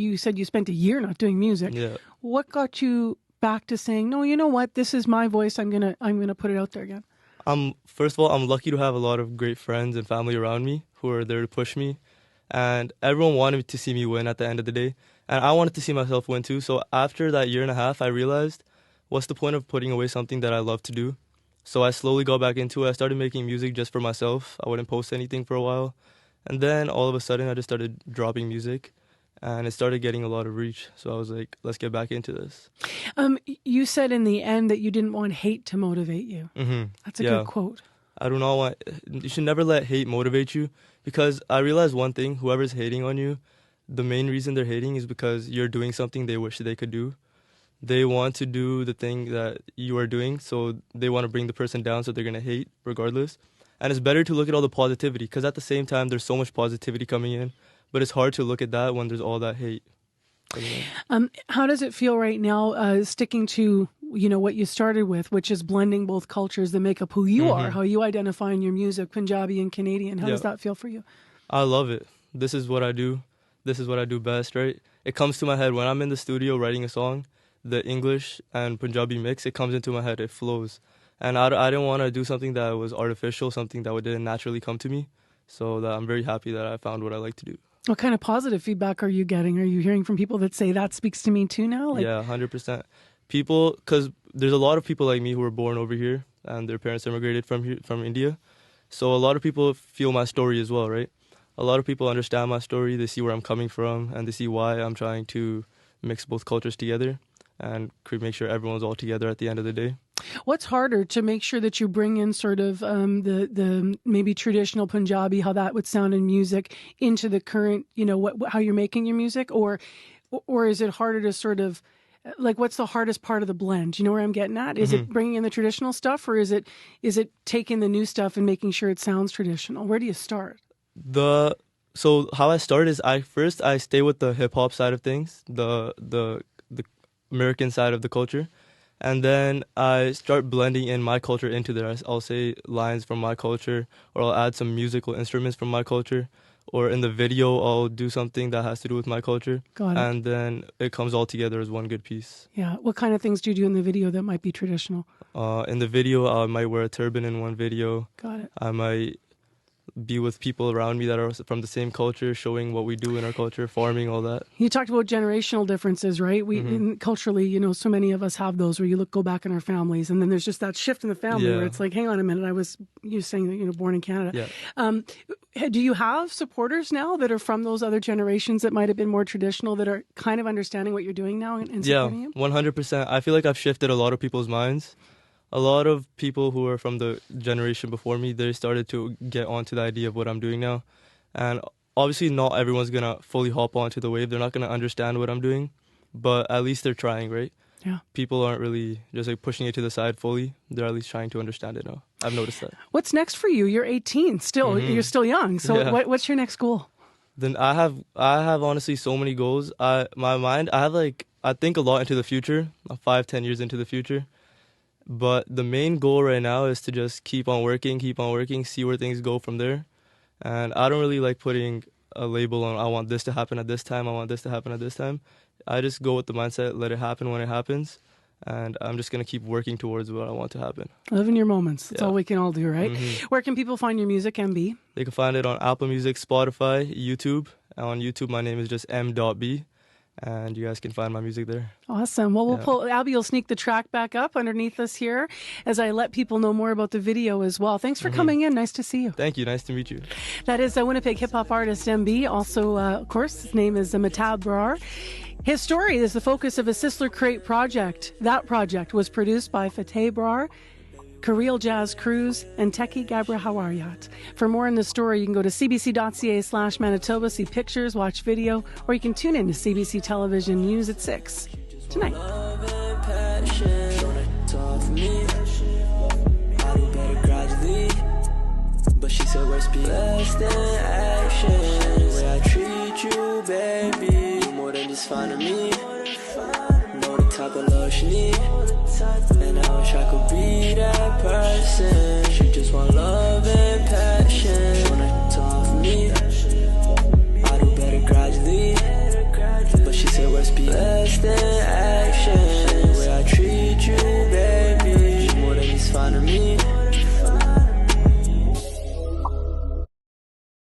you said you spent a year not doing music. Yeah. What got you back to saying, no, you know what, this is my voice, I'm gonna put it out there again? First of all, I'm lucky to have a lot of great friends and family around me who are there to push me. And everyone wanted to see me win at the end of the day. And I wanted to see myself win too. So after that year and a half, I realized, what's the point of putting away something that I love to do? So I slowly got back into it. I started making music just for myself. I wouldn't post anything for a while. And then all of a sudden, I just started dropping music. And it started getting a lot of reach. So I was like, let's get back into this. You said in the end that you didn't want hate to motivate you. Mm-hmm. That's a good quote. I do not want... You should never let hate motivate you. Because I realized one thing, whoever's hating on you, the main reason they're hating is because you're doing something they wish they could do. They want to do the thing that you are doing, so they want to bring the person down, so they're going to hate regardless. And it's better to look at all the positivity, because at the same time, there's so much positivity coming in. But it's hard to look at that when there's all that hate. How does it feel right now, sticking to what you started with, which is blending both cultures that make up who you are, how you identify in your music, Punjabi and Canadian? How does that feel for you? I love it. This is what I do. This is what I do best, right? It comes to my head when I'm in the studio writing a song, the English and Punjabi mix, it comes into my head, it flows. And I didn't want to do something that was artificial, something that didn't naturally come to me. So I'm very happy that I found what I like to do. What kind of positive feedback are you getting? Are you hearing from people that say that speaks to me too now? Yeah, 100%. People, because there's a lot of people like me who were born over here and their parents immigrated from India. So a lot of people feel my story as well, right? A lot of people understand my story. They see where I'm coming from and they see why I'm trying to mix both cultures together and make sure everyone's all together at the end of the day. What's harder, to make sure that you bring in sort of the maybe traditional Punjabi, how that would sound in music, into the current, how you're making your music, or is it harder to sort of, what's the hardest part of the blend? Do you know where I'm getting at? Is it bringing in the traditional stuff, or is it taking the new stuff and making sure it sounds traditional? Where do you start? So how I start is I stay with the hip hop side of things, the American side of the culture. And then I start blending in my culture into there. I'll say lines from my culture, or I'll add some musical instruments from my culture. Or in the video, I'll do something that has to do with my culture. Got it. And then it comes all together as one good piece. Yeah. What kind of things do you do in the video that might be traditional? In the video, I might wear a turban in one video. Got it. I might be with people around me that are from the same culture, showing what we do in our culture, farming, all that. You talked about generational differences, right? Culturally, so many of us have those where go back in our families, and then there's just that shift in the family where it's like, hang on a minute, you saying that, born in Canada. Yeah. Do you have supporters now that are from those other generations that might have been more traditional, that are kind of understanding what you're doing now and supporting you? 100%. I feel like I've shifted a lot of people's minds. A lot of people who are from the generation before me, they started to get onto the idea of what I'm doing now. And obviously not everyone's going to fully hop onto the wave. They're not going to understand what I'm doing, but at least they're trying, right? Yeah. People aren't really just pushing it to the side fully. They're at least trying to understand it now. I've noticed that. What's next for you? You're 18 still. You're still young. So what's your next goal? Then I have honestly so many goals. I think a lot into the future, 5-10 years into the future. But the main goal right now is to just keep on working, see where things go from there. And I don't really like putting a label on, I want this to happen at this time, I want this to happen at this time. I just go with the mindset, let it happen when it happens. And I'm just going to keep working towards what I want to happen. Live in your moments. That's all we can all do, right? Where can people find your music, MB? They can find it on Apple Music, Spotify, YouTube. And on YouTube, my name is just m.b. And you guys can find my music there. Awesome. Well, Abby will sneak the track back up underneath us here as I let people know more about the video as well. Thanks for coming in. Nice to see you. Thank you. Nice to meet you. That is a Winnipeg hip-hop artist, MB. Also, of course, his name is Mehtab Brar. His story is the focus of a Sisler Crate project. That project was produced by Fateh Brar, Kareel Jazz Cruz, and Teki Gabra Hawaryat. For more on the story, you can go to cbc.ca/Manitoba, see pictures, watch video, or you can tune in to CBC Television News at 6 tonight. But she said words be less than action. The way I treat you, baby, you're more than just finding me. Know the type of love she need. And I wish I could be that person. She just want love.